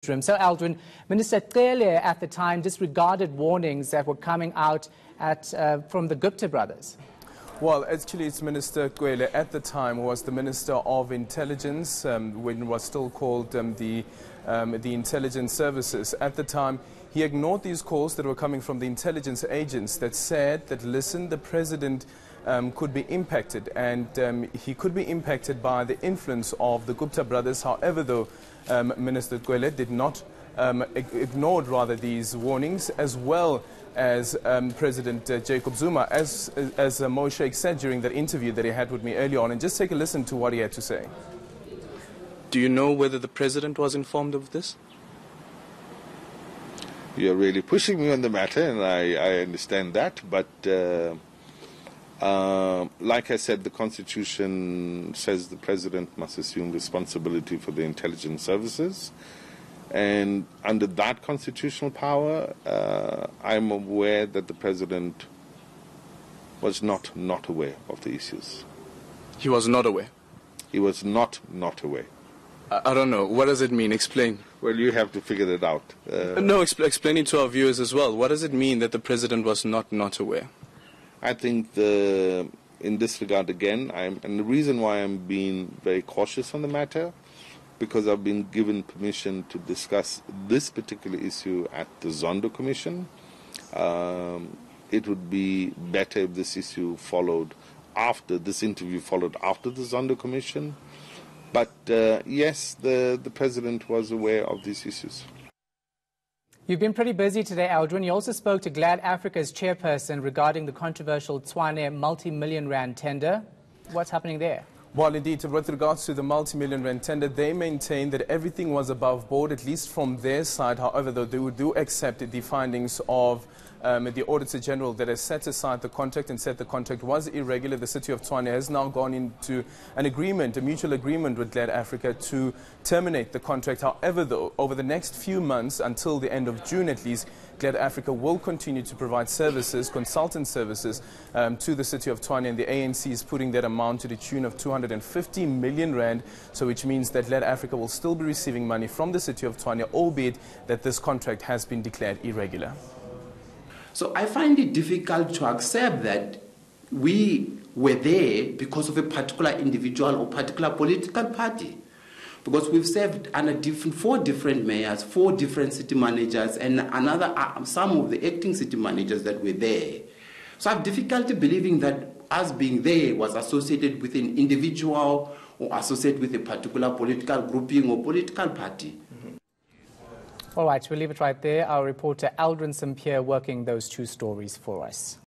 So, Aldrin, Minister Cele at the time disregarded warnings that were coming out from the Gupta brothers. Well, actually, it's Minister Cele at the time was the Minister of Intelligence, when it was still called the Intelligence Services. At the time, he ignored these calls that were coming from the intelligence agents that said that, listen, the president could be impacted, and he could be impacted by the influence of the Gupta brothers. However, though, Minister Cele did not, ignored these warnings, as well as President Jacob Zuma, as Shaik said during that interview that he had with me earlier on. And just take a listen to what he had to say. Do you know whether the president was informed of this? You're really pushing me on the matter, and I understand that, but like I said, the Constitution says the President must assume responsibility for the intelligence services, and under that constitutional power, I'm aware that the President was not aware of the issues. He was not aware? He was not aware. I don't know. What does it mean? Explain. Well, you have to figure it out. No, explain it to our viewers as well. What does it mean that the President was not aware? I think in this regard again, and the reason why I'm being very cautious on the matter, because I've been given permission to discuss this particular issue at the Zondo Commission. It would be better if this issue followed after, this interview followed after the Zondo Commission. But yes, the President was aware of these issues. You've been pretty busy today, Aldrin. You also spoke to Glad Africa's chairperson regarding the controversial Tshwane multi-million rand tender. What's happening there? Well, indeed, with regards to the multi-million rand tender, they maintain that everything was above board, at least from their side. However, though, they do accept the findings of the Auditor General that has set aside the contract and said the contract was irregular. The city of Tshwane has now gone into an agreement, a mutual agreement with Glad Africa to terminate the contract. However, though, over the next few months, until the end of June at least, Glad Africa will continue to provide services, consultant services, to the city of Tshwane, and the ANC is putting that amount to the tune of 250 million rand, so which means that Glad Africa will still be receiving money from the city of Tshwane, albeit that this contract has been declared irregular. So I find it difficult to accept that we were there because of a particular individual or particular political party. Because we've served under four different mayors, 4 different city managers, and some of the acting city managers that were there. So I have difficulty believing that us being there was associated with an individual or associated with a particular political grouping or political party. All right, we'll leave it right there. Our reporter Aldrin Sampier working those two stories for us.